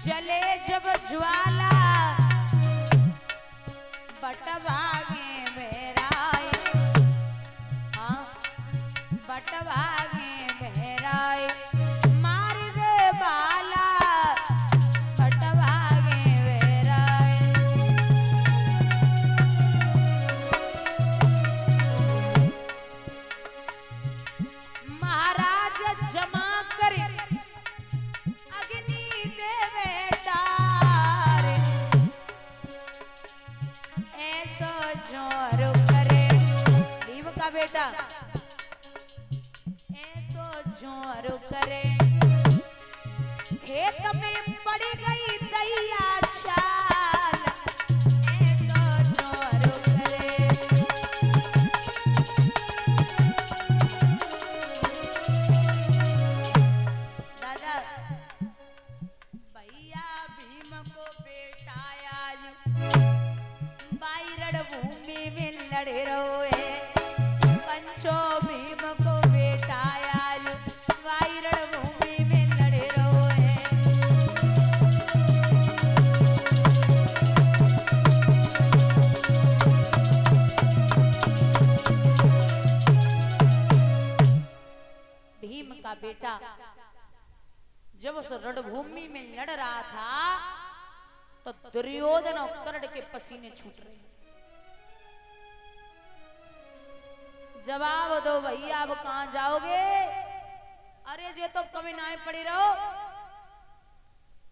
जले जब ज्वाला बटवागे बहराए, हाँ बटवागे बहराए, मार दे बाला बटवागे बहराए। महाराज जमा करे अग्नि देवे तारे, ऐसो जोर करे भीम का बेटा, ऐसो जोर करे, खेत में पड़ गई दैया छाल, ऐसो जोर करे। दादा भैया भीम को बेटा आज बाई रणभूमि में लड़े रोए, पंचो भीम को बेटा आज बाई रणभूमि में लड़े रोए। भीम का बेटा जब उस रणभूमि में लड़ रहा था तो दुर्योधन और कर्ण के पसीने छूट रहे। जवाब दो भैया, अब कहां जाओगे? अरे ये तो कभी ना पड़ी रहो।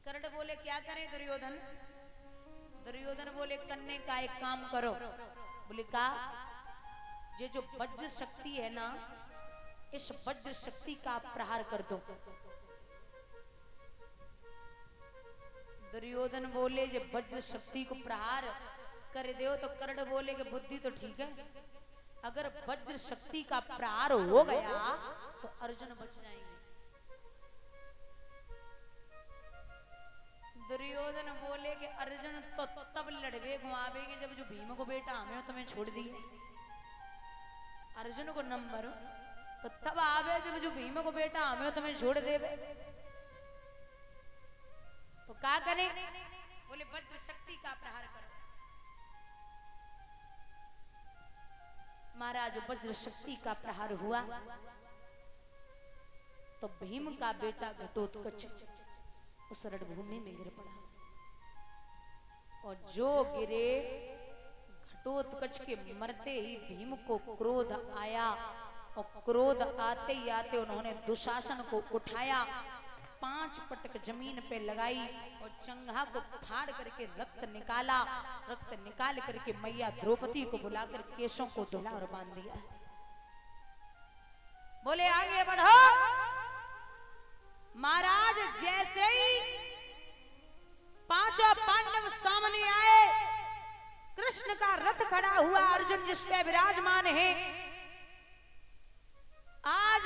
कर्ण बोले क्या करें दुर्योधन? दुर्योधन बोले करने का एक काम करो। बोले का? ये जो वज्र शक्ति है ना, इस वज्र शक्ति का प्रहार कर दो। दुर्योधन बोले जब वज्र शक्ति को प्रहार कर दो तो कर्ण बोले कि बुद्धि तो ठीक है, अगर वज्र शक्ति का प्रहार हो गया तो अर्जुन बच जाएंगे। दुर्योधन बोले कि अर्जुन तो तब लड़वे घुमावेगे जब जो भीम को बेटा हमें तुम्हें छोड़ दी। अर्जुन को नंबर तो तब आवे जब जो भीम को बेटा हमें तुम्हें छोड़ देवे। तो क्या करें? बोले वज्र शक्ति का प्रहार करो। महाराज वज्र शक्ति का प्रहार हुआ तो भीम का बेटा घटोत्कच उस रणभूमि में गिर पड़ा, और जो गिरे घटोत्कच के मरते ही भीम को क्रोध आया, और क्रोध आते ही आते उन्होंने दुशासन को उठाया, 5 पटक जमीन पे लगाई और चंगा को फाड़ करके रक्त निकाला। रक्त निकाल करके मैया द्रौपदी को बुलाकर केशों को धुला और बांध दिया। बोले आगे बढ़ो। महाराज जैसे ही 5 पांडव सामने आए, कृष्ण का रथ खड़ा हुआ, अर्जुन जिस पे विराजमान है। आज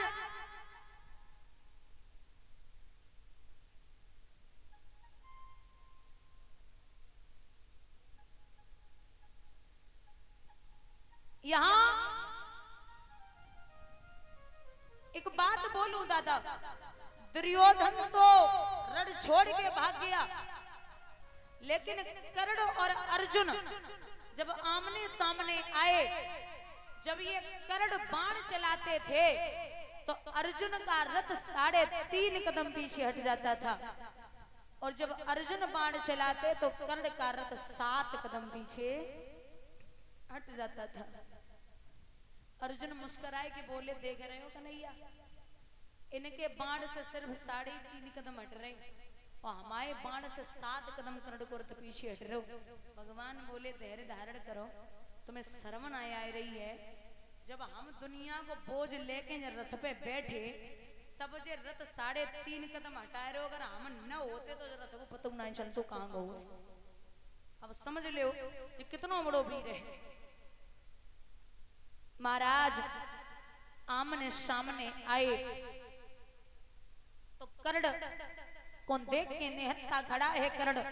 यहां एक बात बोलूं दादा, दुर्योधन तो रण छोड़ के भाग गया, लेकिन कर्ण और अर्जुन जब आमने सामने आए, जब ये कर्ण बाण चलाते थे तो अर्जुन का रथ 3.5 कदम पीछे हट जाता था, और जब अर्जुन बाण चलाते तो कर्ण का रथ 7 कदम पीछे हट जाता था। अर्जुन मुस्कुराए कि बोले देख रहे हो कन्हैया, इनके बाण से सिर्फ 3.5 कदम हट रहे और हमारे बाण से 7 कदम कर्ण को रथ पीछे हट रहे हो। भगवान बोले धैर्य धारण करो, तुम्हें शर्म ना आ रही है? जब हम दुनिया को बोझ लेके रथ पे बैठे तब जे रथ 3.5 कदम हटाए रहे हो, अगर हम न होते तो रथ को पता नहीं चलतो कहां गए। अब समझ लो ये कितना बड़ो वीर है। महाराज आमने सामने आए तो कर्ण को देख के निहत्था खड़ा है। कर्ण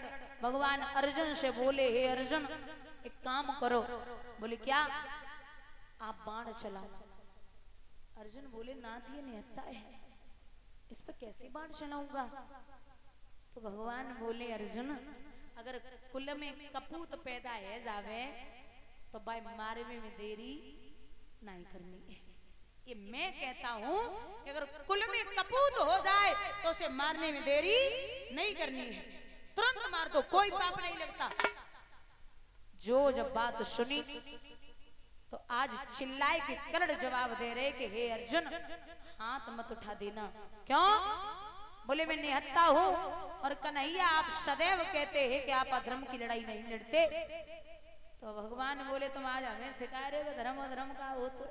भगवान अर्जुन से बोले, हे अर्जुन एक काम करो। बोले क्या? आप बाण चलाओ। अर्जुन बोले नाथ ये निहत्था है, इस पर कैसे बाण चलाऊंगा? तो भगवान बोले अर्जुन अगर कुल में कपूत पैदा है जावे तो भाई मारे में देरी नहीं करनी है। ये मैं कहता हूं कि अगर कुल में कपूत हो जाए तो उसे मारने में देरी नहीं करनी है, तुरंत मार दो, कोई पाप नहीं लगता। जो जब बात सुनी तो आज चिल्लाए कि कर्ण जवाब दे रहे कि हे अर्जुन हाथ मत उठा देना। क्यों? बोले मैं निहत्था हूं और कन्हैया आप सदैव कहते हैं कि आप अधर्म की लड़ाई नहीं लड़ते। तो भगवान बोले तुम आज हमें सिखा रहे हो धर्म अधर्म का हो तो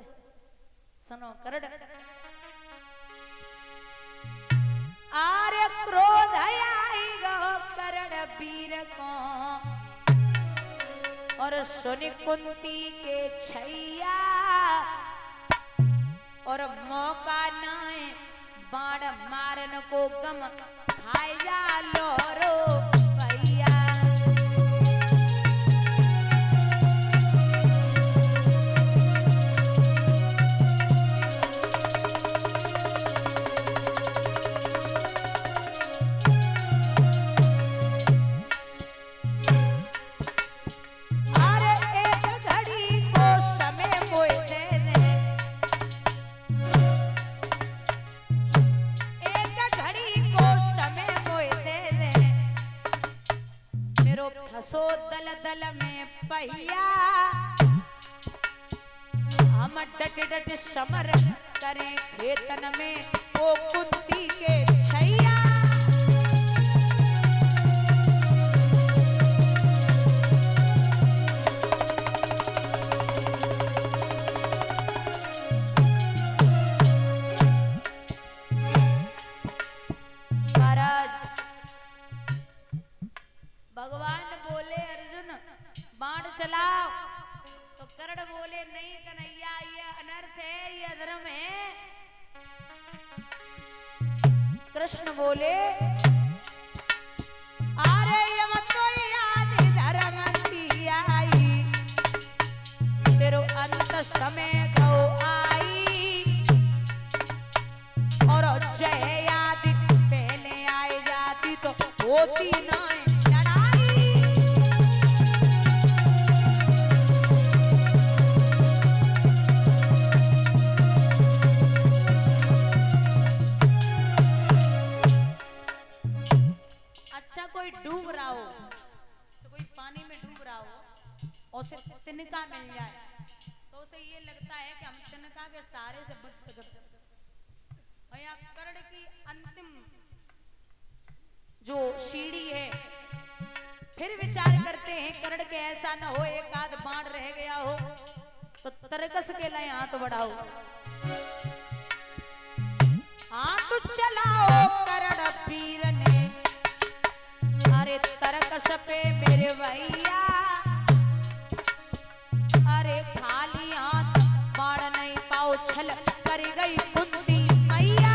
सुनो कर्ण। आर्य क्रोध आई गो कर्ण वीर को और सुनि कुंती के छैया और मौका न बाण मारन को गम खाए जा लोरो भैया। हसो दल दल में पहिया हम डट डट समर करें खेतन में ओ कुंती के छैया। भगवान बोले अर्जुन बाण चलाओ। तो कर्ण बोले नहीं कन्हैया ये अनर्थ है, ये अधर्म है। कृष्ण बोले अरे यम तो याद धर्म की आई तेरो अंत समय गो आई और जय याद पहले आए जाती तो होती ना कोई डूब रहा हो तो कोई पानी में डूब रहा हो और उसे तिनका मिल जाए तो उसे ये लगता है कि हम तिनका के सहारे से बच सकते। और यहाँ कर्ण की अंतिम जो सीढ़ी है फिर विचार करते हैं कर्ण के ऐसा न हो एक आध बाण रह गया हो तो तरकस के लिए हाथ बढ़ाओ। हाथ चलाओ कर्ण वीर ने अरे तरकस पे मेरे भैया अरे खाली हाथ बाण नहीं पाओ छल कर गई कुंती मैया।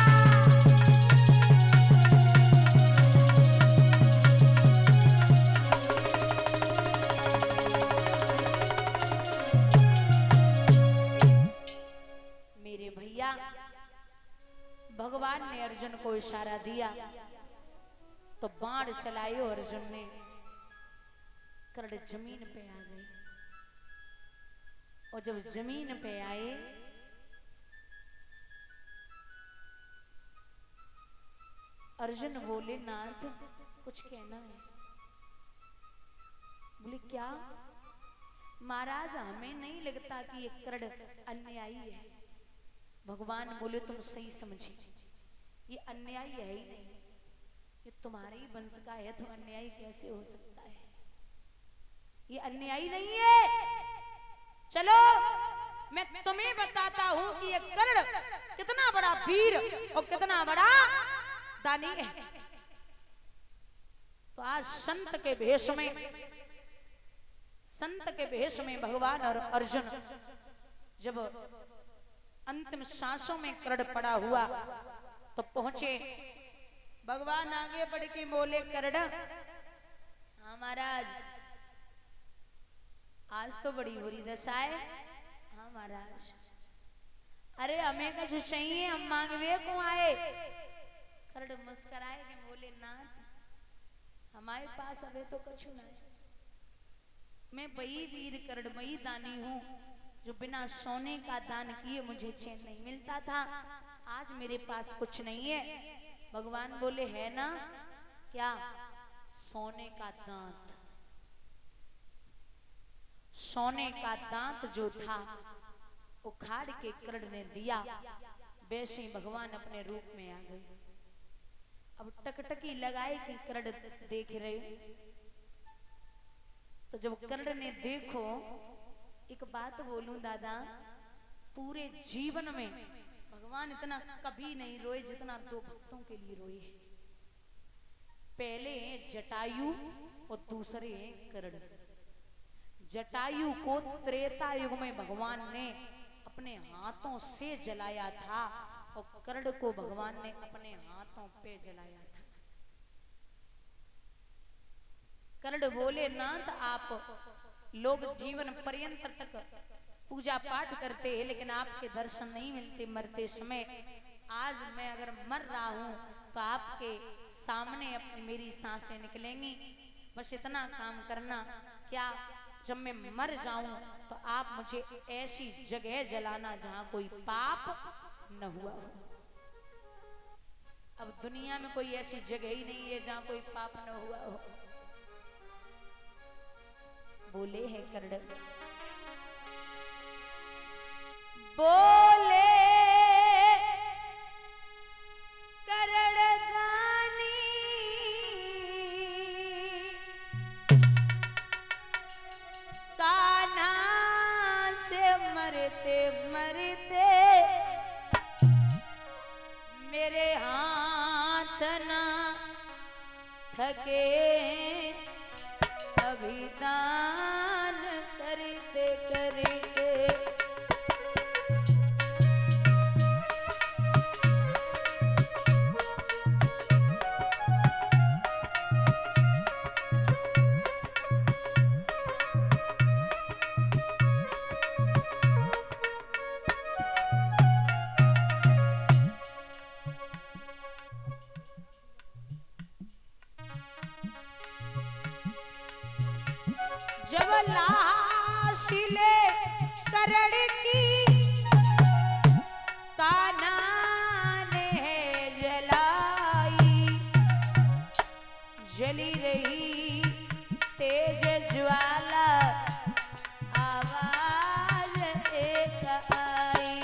मेरे भैया भगवान ने अर्जुन को इशारा दिया तो बाण चलायो अर्जुन ने। कर्ण जमीन पे आ गए और जब जमीन पे आए अर्जुन बोले नाथ कुछ कहना है। बोले क्या? महाराज हमें नहीं लगता कि ये कर्ण अन्यायी है। भगवान बोले तुम सही समझी, ये अन्यायी है ही नहीं, ये तुम्हारे ही वंश का है तो अन्यायी कैसे हो सकता है? ये अन्यायी नहीं है। चलो मैं तुम्हें बताता हूं कि ये कर्ण कितना बड़ा वीर और कितना बड़ा दानी है। तो आज संत के भेष में भगवान और अर्जुन जब अंतिम सांसों में कर्ण पड़ा हुआ तो पहुंचे। भगवान आगे बढ़ के बोले कर्ण हाँ महाराज आज तो बड़ी बुरी दशा है। हाँ महाराज अरे हमें कुछ चाहिए, हम मांगवे को आए। कर्ण मुस्कुराए के बोले नाथ हमारे पास अबे तो कुछ नहीं। मैं वही वीर करड़मयी दानी हूँ जो बिना सोने का दान किए मुझे चैन नहीं मिलता था। आज मेरे पास कुछ नहीं है। भगवान बोले है ना क्या? सोने का दांत। सोने का दांत जो था उखाड़ के कर्ण ने दिया। वैसे ही भगवान अपने रूप में आ गए। अब टकटकी लगाए कि कर्ण देख रहे। तो जब कर्ण ने देखो, एक बात बोलूं दादा, पूरे जीवन में भगवान इतना कभी नहीं रोए जितना दो भक्तों के लिए रोए। पहले जटायु और दूसरे कर्ण। जटायु को त्रेता युग में भगवान ने अपने हाथों से जलाया था और कर्ण को भगवान ने अपने हाथों पे जलाया था। कर्ण बोले नाथ आप लोग जीवन पर्यंत तक पूजा पाठ करते हैं लेकिन आपके दर्शन नहीं मिलते मरते समय। आज मैं अगर मर रहा हूं तो आपके सामने अपनी मेरी सांसें निकलेंगी। बस इतना काम करना, क्या जब मैं मर जाऊं तो आप मुझे ऐसी जगह जलाना जहां कोई पाप न हुआ हो। अब दुनिया में कोई ऐसी जगह ही नहीं है जहां कोई पाप न हुआ हो। बोले हैं कर्ण, बोले करणदानी कान्हा से मरते मरते मेरे हाथ ना थके अभिदान करते करते। जब लाश ले करण की कान्हा ने जलाई, जली रही तेज ज्वाला आवाज एक आई।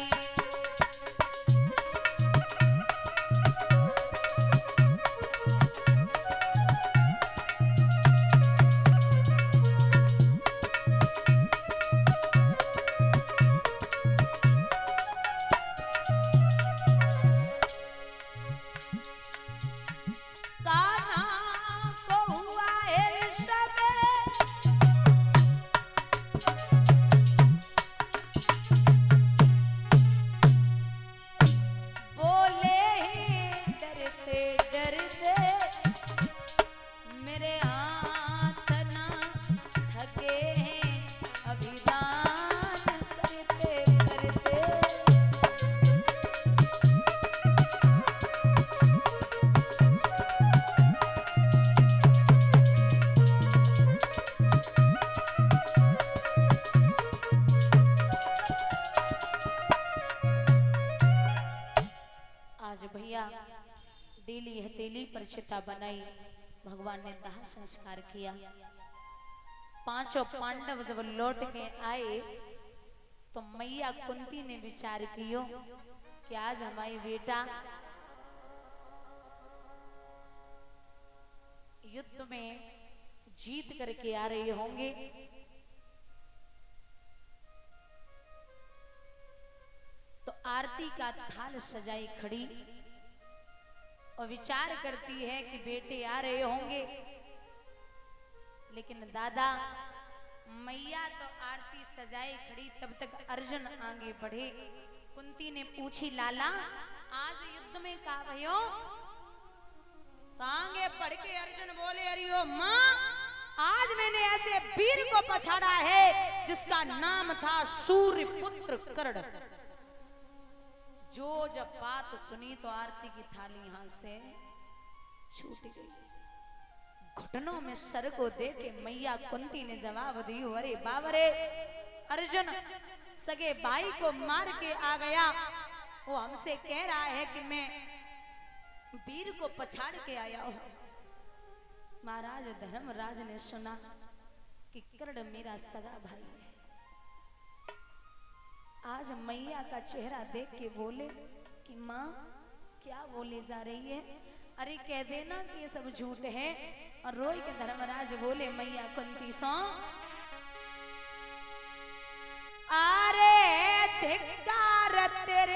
डेली हथेली पर चिता बनाई, भगवान ने दाह संस्कार किया। पांचों पांडव जब लौट के आए तो मैया कुंती ने विचार कियो कि आज हमारी बेटा युद्ध में जीत करके आ रहे होंगे, तो आरती का थाल सजाई खड़ी और विचार करती है कि बेटे आ रहे होंगे। लेकिन दादा मैया तो आरती सजाए खड़ी, तब तक अर्जुन आगे बढ़े। कुंती ने पूछी लाला आज युद्ध में का भयो? तो आगे बढ़ के अर्जुन बोले अरे ओ माँ, आज मैंने ऐसे वीर को पछाड़ा है जिसका नाम था सूर्य पुत्र कर्ण। जो जब बात सुनी तो आरती की थाली हाथ से छूट गई। घुटनों में सर को दे के मैया कुंती ने जवाब दियो, अरे बाबरे अर्जुन सगे भाई को मार के आ गया, वो हमसे कह रहा है कि मैं वीर को पछाड़ के आया हूं। महाराज धर्मराज ने सुना कि कर्ण मेरा सगा भाई है। आज मैया का चेहरा देख के बोले कि माँ क्या बोले जा रही है, अरे कह देना कि ये सब झूठ है। और रोई के धर्मराज बोले मैया कुंती सो, अरे धिक्कार तेरे